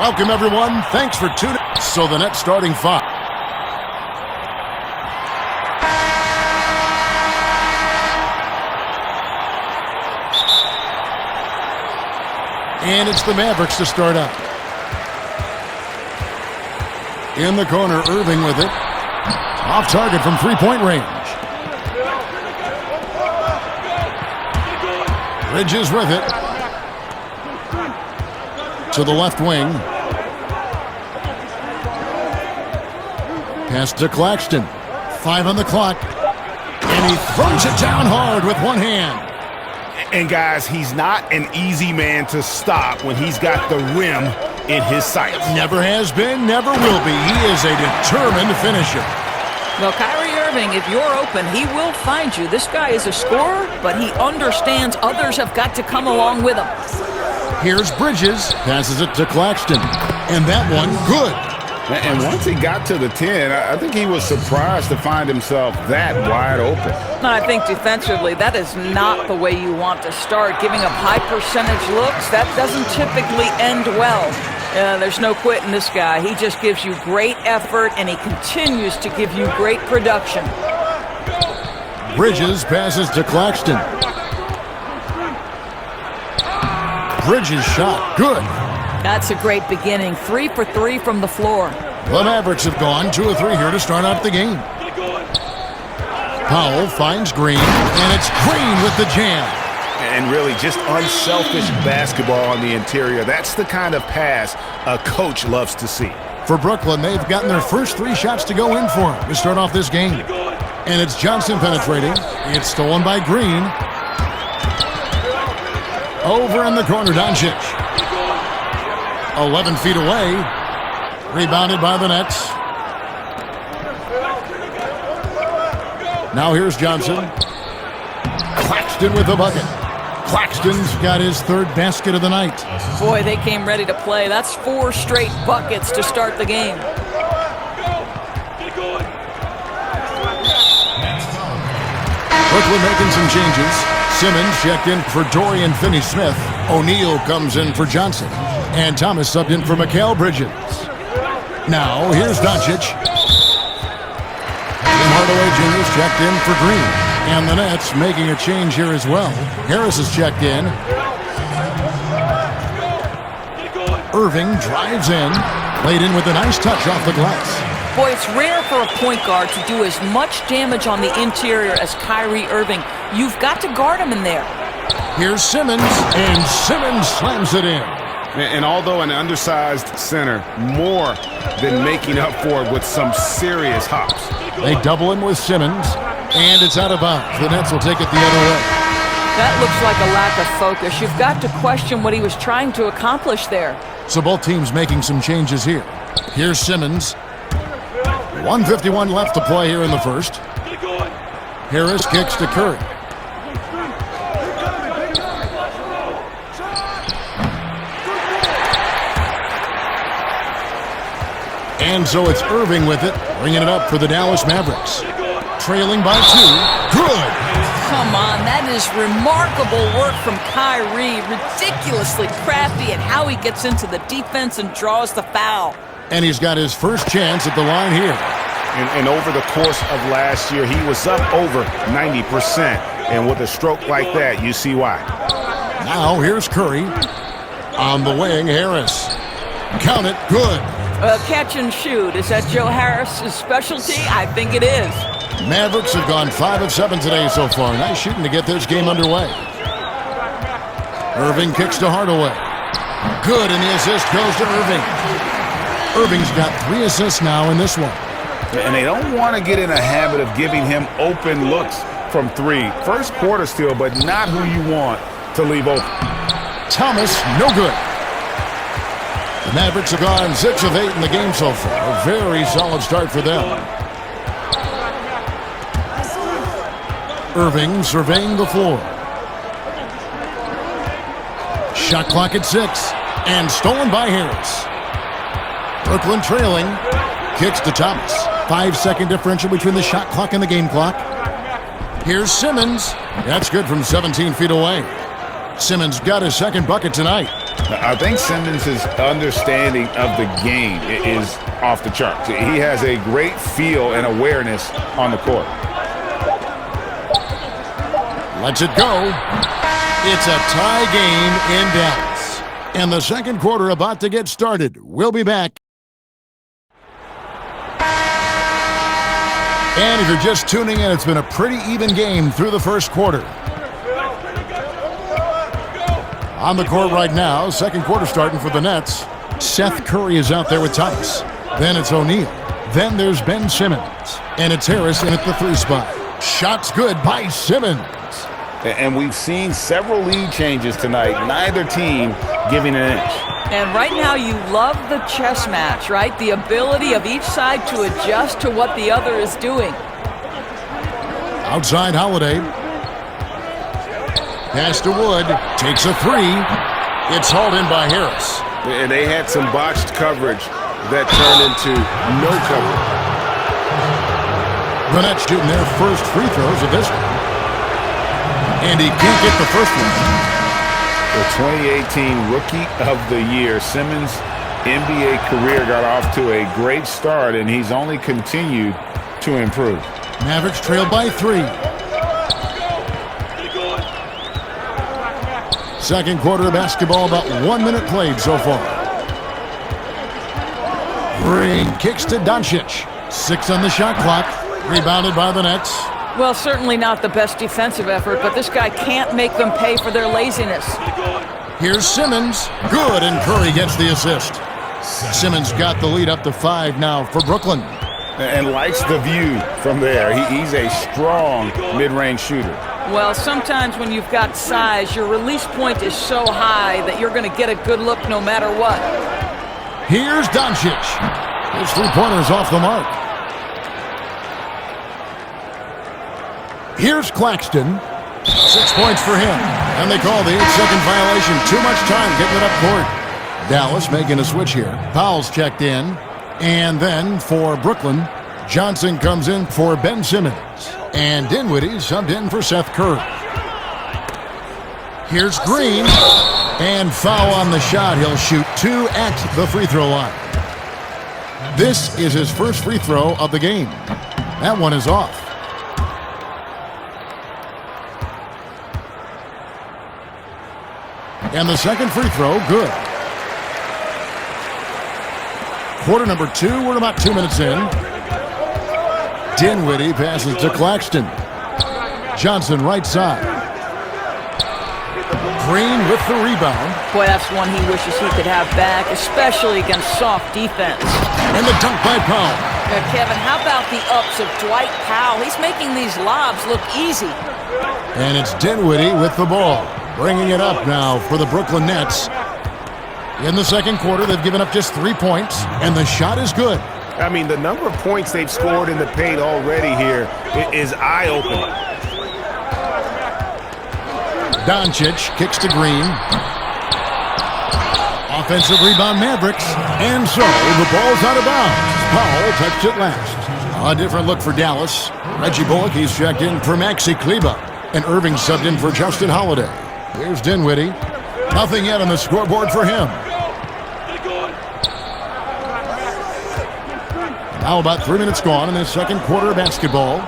Welcome, everyone. Thanks for tuning in. So the Nets starting five. And it's the Mavericks to start out. In the corner, Irving with it. Off target from three-point range. Bridges with it. To the left wing. Pass to Claxton. 5 on the clock. And he throws it down hard with one hand. And guys, he's not an easy man to stop when he's got the rim in his sights. Never has been, never will be. He is a determined finisher. Well, Kyrie Irving, if you're open, he will find you. This guy is a scorer, but he understands others have got to come along with him. Here's Bridges, passes it to Claxton, and that one, good. And once he got to the 10, I think he was surprised to find himself that wide open. I think defensively, that is not the way you want to start. Giving up high percentage looks, that doesn't typically end well. There's no quitting this guy. He just gives you great effort, and he continues to give you great production. Bridges passes to Claxton. Bridges shot, good. That's a great beginning. 3 for 3 from the floor. The Mavericks have gone 2 of 3 here to start out the game. Powell finds Green, and it's Green with the jam. And really just unselfish basketball on the interior. That's the kind of pass a coach loves to see. For Brooklyn, they've gotten their first 3 shots to go in for him to start off this game. And it's Johnson penetrating. It's stolen by Green. Over in the corner, Doncic. 11 feet away. Rebounded by the Nets. Now here's Johnson. Claxton with the bucket. Claxton's got his 3rd basket of the night. Boy, they came ready to play. That's 4 straight buckets to start the game. Brooklyn making some changes. Simmons checked in for Dorian Finney-Smith. O'Neal comes in for Johnson. And Thomas subbed in for Mikal Bridges. Now, here's Doncic. Tim Hardaway Jr. is checked in for Green. And the Nets making a change here as well. Harris is checked in. Irving drives in. Laid in with a nice touch off the glass. Boy, it's rare for a point guard to do as much damage on the interior as Kyrie Irving. You've got to guard him in there. Here's Simmons, and Simmons slams it in. And although an undersized center, more than making up for it with some serious hops. They double him with Simmons, and it's out of bounds. The Nets will take it the other way. That looks like a lack of focus. You've got to question what he was trying to accomplish there. So both teams making some changes here. Here's Simmons. 1:51 left to play here in the first. Harris kicks to Curry. And so it's Irving with it, bringing it up for the Dallas Mavericks. Trailing by 2. Good! Come on, that is remarkable work from Kyrie. Ridiculously crafty at how he gets into the defense and draws the foul. And he's got his first chance at the line here. And over the course of last year, he was up over 90%. And with a stroke like that, you see why. Now here's Curry. On the wing, Harris. Count it, good. Catch and shoot. Is that Joe Harris's specialty? I think it is. Mavericks have gone 5 of 7 today so far. Nice shooting to get this game underway. Irving kicks to Hardaway. Good, and the assist goes to Irving. Irving's got 3 assists now in this one. And they don't want to get in a habit of giving him open looks from 3. First quarter still, but not who you want to leave open. Thomas, no good. The Mavericks have gone 6 of 8 in the game so far. A very solid start for them. Irving surveying the floor. Shot clock at 6. And stolen by Harris. Brooklyn trailing. Kicks to Thomas. 5-second differential between the shot clock and the game clock. Here's Simmons. That's good from 17 feet away. Simmons got his second bucket tonight. I think Simmons' understanding of the game is off the charts. He has a great feel and awareness on the court. Lets it go. It's a tie game in Dallas. And the second quarter about to get started. We'll be back. And if you're just tuning in, it's been a pretty even game through the first quarter. On the court right now, second quarter starting for the Nets. Seth Curry is out there with Thomas. Then it's O'Neal. Then there's Ben Simmons. And it's Harris in at the 3 spot. Shot's good by Simmons. And we've seen several lead changes tonight. Neither team giving an inch. And right now you love the chess match, right? The ability of each side to adjust to what the other is doing. Outside Holiday. Pass to Wood. Takes a 3. It's hauled in by Harris. And they had some botched coverage that turned into no coverage. The Nets shooting their first free throws of this one. And he can't get the first one. The 2018 Rookie of the Year, Simmons' NBA career got off to a great start, and he's only continued to improve. Mavericks trailed by 3. Second quarter of basketball, about 1 minute played so far. Green kicks to Doncic. 6 on the shot clock. Rebounded by the Nets. Well, certainly not the best defensive effort, but this guy can't make them pay for their laziness. Here's Simmons. Good, and Curry gets the assist. Simmons got the lead up to 5 now for Brooklyn. And likes the view from there. He's a strong mid-range shooter. Well, sometimes when you've got size, your release point is so high that you're going to get a good look no matter what. Here's Doncic. His 3-pointer's off the mark. Here's Claxton. 6 points for him. And they call the 8-second violation. Too much time getting it up court. Dallas making a switch here. Powell's checked in. And then for Brooklyn, Johnson comes in for Ben Simmons. And Dinwiddie subbed in for Seth Curry. Here's Green. And foul on the shot. He'll shoot 2 at the free throw line. This is his first free throw of the game. That one is off. And the second free throw, good. Quarter number 2, we're about 2 minutes in. Dinwiddie passes to Claxton. Johnson right side. Green with the rebound. Boy, that's one he wishes he could have back, especially against soft defense. And the dunk by Powell. Kevin, how about the ups of Dwight Powell? He's making these lobs look easy. And it's Dinwiddie with the ball. Bringing it up now for the Brooklyn Nets. In the second quarter, they've given up just 3 points, and the shot is good. I mean, the number of points they've scored in the paint already here is eye-opening. Doncic kicks to Green. Offensive rebound, Mavericks. And so, the ball's out of bounds. Powell touched it last. A different look for Dallas. Reggie Bullock, he's checked in for Maxi Kleba. And Irving subbed in for Justin Holiday. Here's Dinwiddie. Nothing yet on the scoreboard for him. Now about 3 minutes gone in the second quarter of basketball.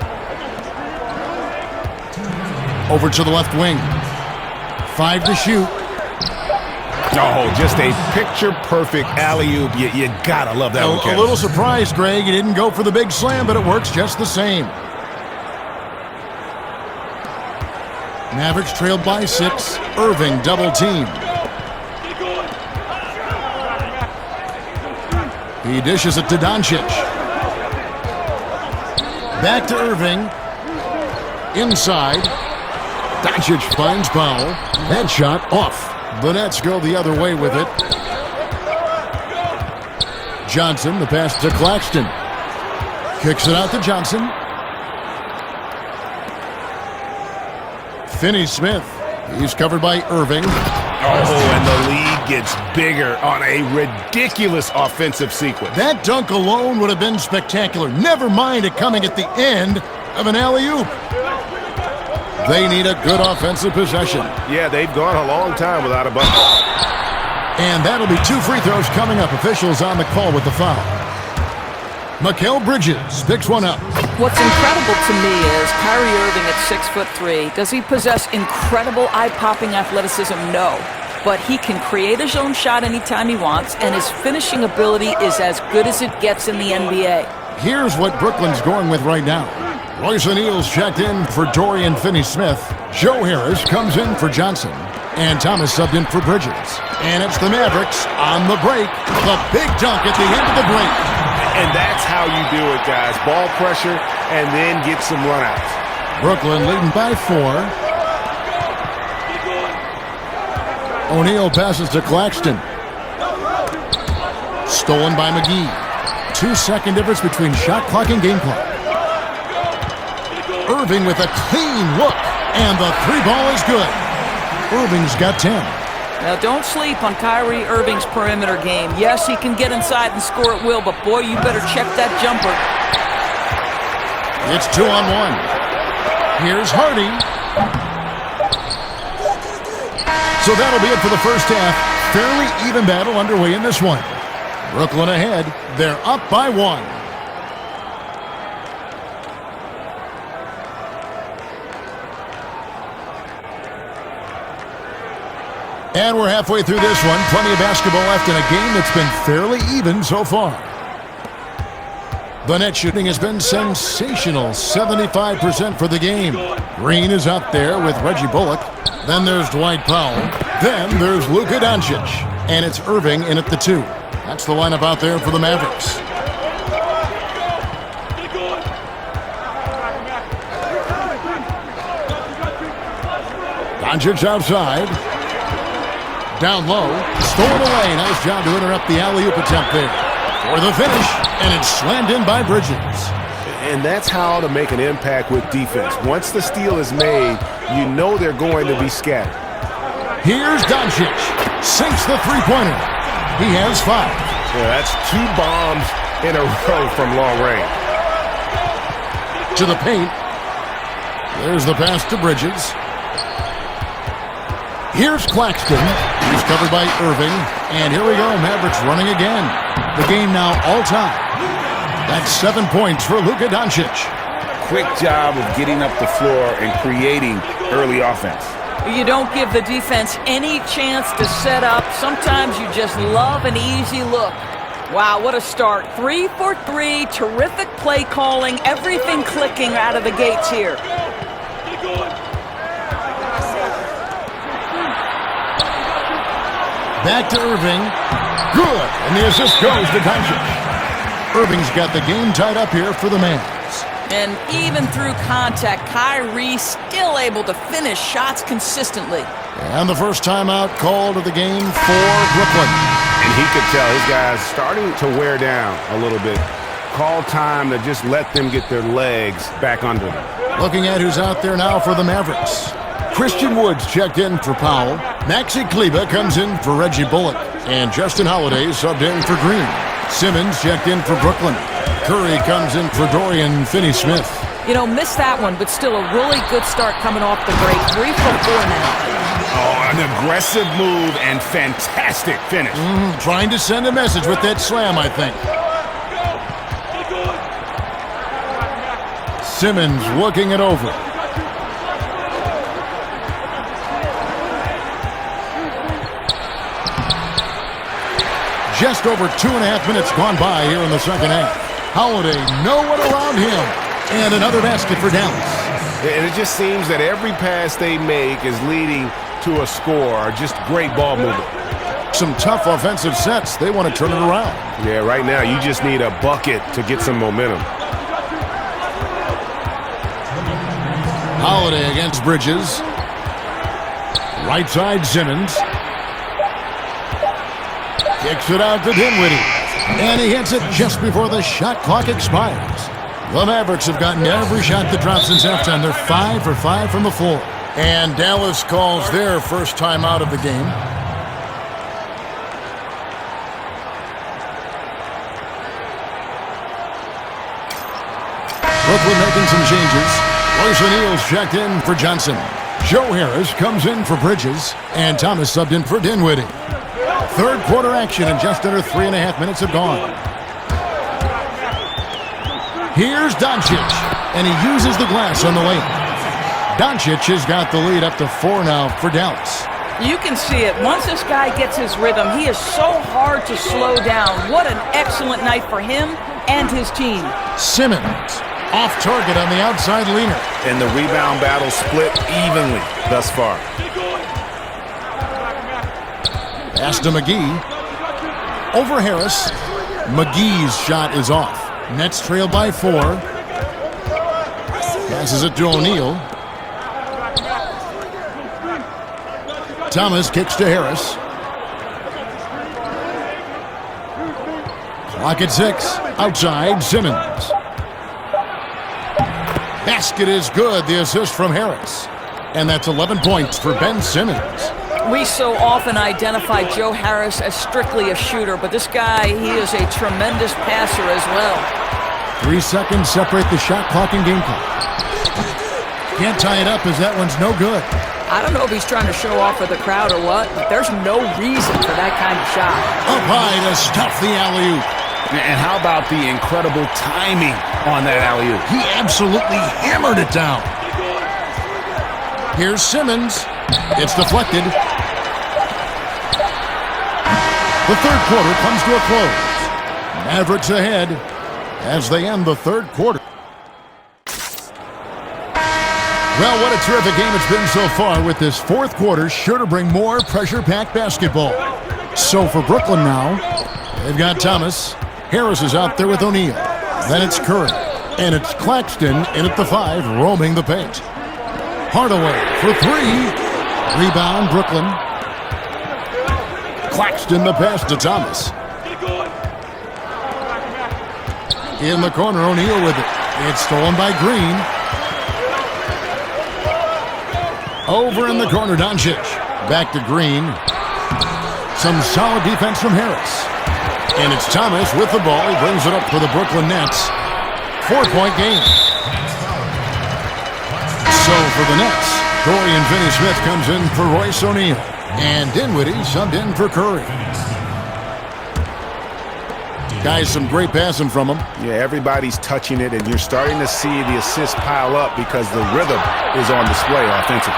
Over to the left wing. 5 to shoot. Oh, just a picture-perfect alley-oop. You gotta love that one, Kevin. A little surprised, Greg. He didn't go for the big slam, but it works just the same. Mavericks trailed by 6. Irving double team. He dishes it to Doncic. Back to Irving. Inside. Doncic finds Powell. That shot off. The Nets go the other way with it. Johnson, the pass to Claxton. Kicks it out to Johnson. Finney-Smith. He's covered by Irving. Oh, and the lead gets bigger on a ridiculous offensive sequence. That dunk alone would have been spectacular. Never mind it coming at the end of an alley-oop. They need a good offensive possession. Yeah, they've gone a long time without a bucket. And that'll be 2 free throws coming up. Officials on the call with the foul. Mikal Bridges picks one up. What's incredible to me is Kyrie Irving at 6'3". Does he possess incredible eye-popping athleticism? No. But he can create his own shot anytime he wants, and his finishing ability is as good as it gets in the NBA. Here's what Brooklyn's going with right now. Royce O'Neal's checked in for Dorian Finney-Smith. Joe Harris comes in for Johnson. And Thomas subbed in for Bridges. And it's the Mavericks on the break. The big dunk at the end of the break. And that's how you do it, guys. Ball pressure and then get some runouts. Brooklyn leading by 4. O'Neal passes to Claxton. Stolen by McGee. 2-second difference between shot clock and game clock. Irving with a clean look. And the 3-ball is good. Irving's got 10. Now, don't sleep on Kyrie Irving's perimeter game. Yes, he can get inside and score at will, but boy, you better check that jumper. It's 2-on-1. Here's Hardy. So that'll be it for the first half. Fairly even battle underway in this one. Brooklyn ahead. They're up by 1. And we're halfway through this one. Plenty of basketball left in a game that's been fairly even so far. The net shooting has been sensational. 75% for the game. Green is out there with Reggie Bullock. Then there's Dwight Powell. Then there's Luka Doncic. And it's Irving in at the 2. That's the lineup out there for the Mavericks. Doncic outside. Down low, stolen away. Nice job to interrupt the alley-oop attempt there. For the finish, and it's slammed in by Bridges. And that's how to make an impact with defense. Once the steal is made, you know they're going to be scattered. Here's Doncic. Sinks the three-pointer. He has 5. Yeah, that's 2 bombs in a row from long range. To the paint. There's the pass to Bridges. Here's Claxton. He's covered by Irving. And here we go. Mavericks running again. The game now all-time. That's 7 points for Luka Doncic. Quick job of getting up the floor and creating early offense. You don't give the defense any chance to set up. Sometimes you just love an easy look. Wow, what a start. 3 for 3. Terrific play calling. Everything clicking out of the gates here. Back to Irving. Good. And the assist goes to Doncic. Irving's got the game tied up here for the Mavs. And even through contact, Kyrie still able to finish shots consistently. And the first timeout called of the game for Brooklyn. And he could tell his guys starting to wear down a little bit. Call time to just let them get their legs back under them. Looking at who's out there now for the Mavericks. Christian Woods checked in for Powell. Maxi Kleber comes in for Reggie Bullock. And Justin Holiday subbed in for Green. Simmons checked in for Brooklyn. Curry comes in for Dorian Finney-Smith. You know, missed that one, but still a really good start coming off the break. 3 for 4 now. Oh, an aggressive move and fantastic finish. Trying to send a message with that slam, I think. Simmons looking it over. Just over 2.5 minutes gone by here in the second half. Holiday, no one around him. And another basket for Dallas. And it just seems that every pass they make is leading to a score. Just great ball movement. Some tough offensive sets. They want to turn it around. Yeah, right now you just need a bucket to get some momentum. Holiday against Bridges. Right side Simmons. Kicks it out to Dinwiddie. And he hits it just before the shot clock expires. The Mavericks have gotten every shot that dropped since halftime. They're 5 for 5 from the floor. And Dallas calls their first time out of the game. Brooklyn making some changes. Royce O'Neal's checked in for Johnson. Joe Harris comes in for Bridges. And Thomas subbed in for Dinwiddie. Third quarter action, and just under 3.5 minutes have gone. Here's Doncic, and he uses the glass on the lane. Doncic has got the lead up to 4 now for Dallas. You can see it. Once this guy gets his rhythm, he is so hard to slow down. What an excellent night for him and his team. Simmons, off target on the outside leaner. And the rebound battle split evenly thus far. Pass to McGee. Over Harris. McGee's shot is off. Nets trail by 4. Passes it to O'Neal. Thomas kicks to Harris. Clock at 6. Outside, Simmons. Basket is good. The assist from Harris. And that's 11 points for Ben Simmons. We so often identify Joe Harris as strictly a shooter, but this guy, he is a tremendous passer as well. 3 seconds separate the shot clock and game clock. Can't tie it up as that one's no good. I don't know if he's trying to show off for the crowd or what, but there's no reason for that kind of shot. Up high to stuff the alley-oop. And how about the incredible timing on that alley-oop? He absolutely hammered it down. Here's Simmons. It's deflected. The third quarter comes to a close. Mavericks ahead as they end the third quarter. Well, what a terrific game it's been so far, with this fourth quarter sure to bring more pressure-packed basketball. So for Brooklyn now, they've got Thomas. Harris is out there with O'Neal. Then it's Curry. And it's Claxton in at the 5, roaming the paint. Hardaway for 3. Rebound, Brooklyn. Claxton the pass to Thomas. In the corner, O'Neal with it. It's stolen by Green. Over in the corner, Doncic. Back to Green. Some solid defense from Harris. And it's Thomas with the ball. He brings it up for the Brooklyn Nets. 4-point game. So for the Nets, Dorian Finney-Smith comes in for Royce O'Neal. And Dinwiddie subbed in for Curry. Guys, some great passing from him. Yeah, everybody's touching it, and you're starting to see the assists pile up because the rhythm is on display offensively.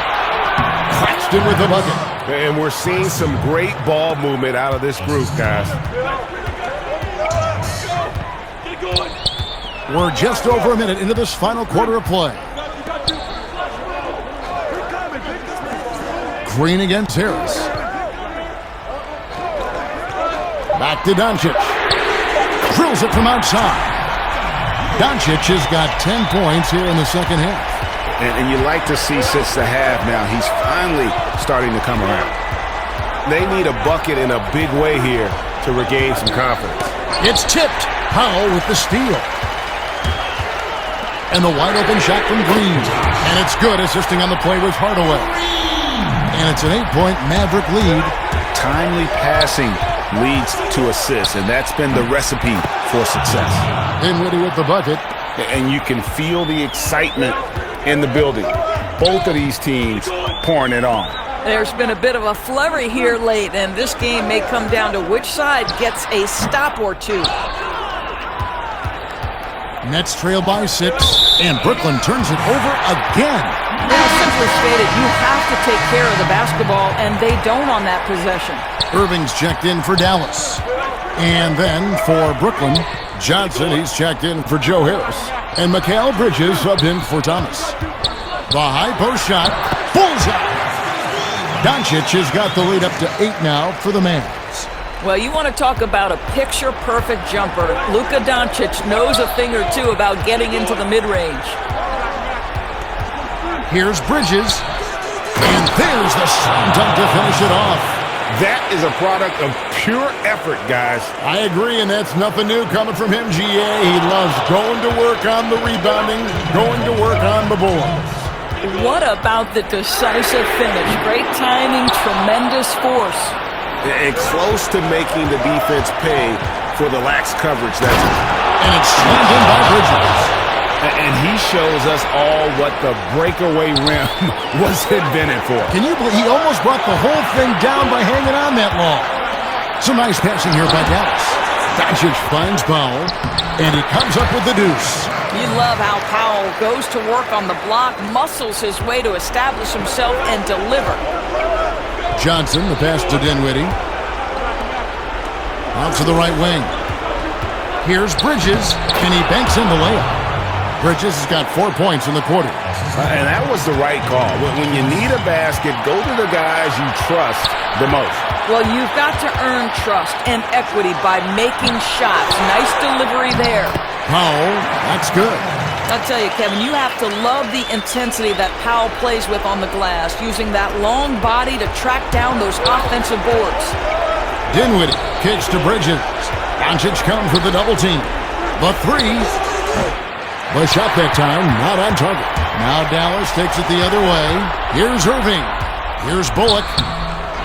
Claxton with the bucket. And we're seeing some great ball movement out of this group, guys. We're just over a minute into this final quarter of play. Green against Harris. Back to Doncic. Drills it from outside. Doncic has got 10 points here in the second half. And you like to see since the half now, he's finally starting to come around. They need a bucket in a big way here to regain some confidence. It's tipped. Powell with the steal. And the wide open shot from Green. And it's good, assisting on the play with Hardaway. And it's an 8-point Maverick lead. Timely passing leads to assists, and that's been the recipe for success. Dinwiddie with the bucket. And you can feel the excitement in the building. Both of these teams pouring it on. There's been a bit of a flurry here late, and this game may come down to which side gets a stop or two. Nets trail by 6, and Brooklyn turns it over again. Now, simply stated, you have to take care of the basketball, and they don't on that possession. Irving's checked in for Dallas. And then for Brooklyn, Johnson, he's checked in for Joe Harris. And Mikal Bridges subbed in for Thomas. The high post shot, bullseye. Doncic has got the lead up to 8 now for the Mavs. Well, you want to talk about a picture-perfect jumper. Luka Doncic knows a thing or two about getting into the mid-range. Here's Bridges. And there's the slam dunk to finish it off. That is a product of pure effort, guys. I agree, and that's nothing new coming from him, GA. He loves going to work on the rebounding, going to work on the boards. What about the decisive finish? Great timing, tremendous force. And close to making the defense pay for the lax coverage. And it's slammed in by Bridges. And he shows us all what the breakaway rim was invented for. Can you believe he almost brought the whole thing down by hanging on that long? Some nice passing here by Dallas. Doncic finds Powell, and he comes up with the deuce. You love how Powell goes to work on the block, muscles his way to establish himself and deliver. Johnson, the pass to Dinwiddie. Out to the right wing. Here's Bridges, and he banks in the layup. Bridges has got 4 points in the quarter. And that was the right call. When you need a basket, go to the guys you trust the most. Well, you've got to earn trust and equity by making shots. Nice delivery there. Powell, that's good. I'll tell you, Kevin, you have to love the intensity that Powell plays with on the glass, using that long body to track down those offensive boards. Dinwiddie kicks to Bridges. Doncic comes with the double team. The three. The shot that time, not on target. Now Dallas takes it the other way. Here's Irving. Here's Bullock.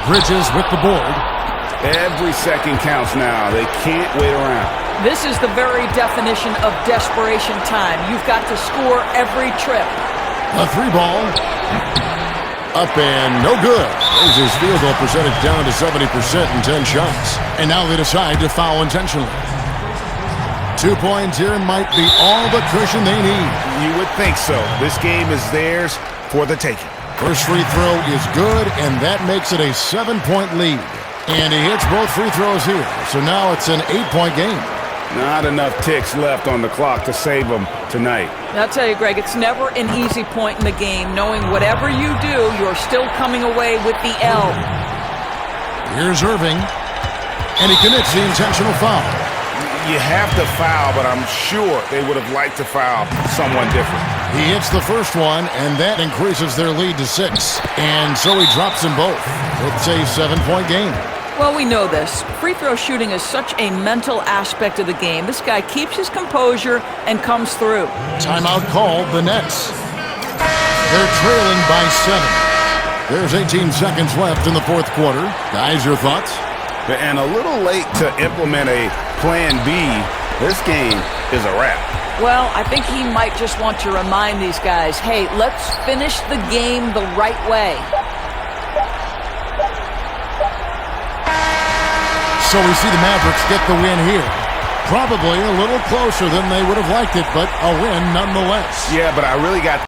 Bridges with the board. Every second counts now. They can't wait around. This is the very definition of desperation time. You've got to score every trip. The three ball. Up and no good. Brings his field goal percentage down to 70% in 10 shots. And now they decide to foul intentionally. 2 points here might be all the cushion they need. You would think so. This game is theirs for the taking. First free throw is good, and that makes it a 7-point lead. And he hits both free throws here. So now it's an 8-point game. Not enough ticks left on the clock to save them tonight. I'll tell you, Greg, it's never an easy point in the game, knowing whatever you do, you're still coming away with the L. Here's Irving, and he commits the intentional foul. You have to foul, but I'm sure they would have liked to foul someone different. He hits the first one, and that increases their lead to 6. And so he drops them both. It's a 7-point game. Well, we know this. Free throw shooting is such a mental aspect of the game. This guy keeps his composure and comes through. Timeout called, the Nets. They're trailing by 7. There's 18 seconds left in the fourth quarter. Guys, your thoughts? And a little late to implement a plan B. This game is a wrap. Well, I think he might just want to remind these guys, hey, let's finish the game the right way. So we see the Mavericks get the win here. Probably a little closer than they would have liked it, but a win nonetheless. Yeah, but I really got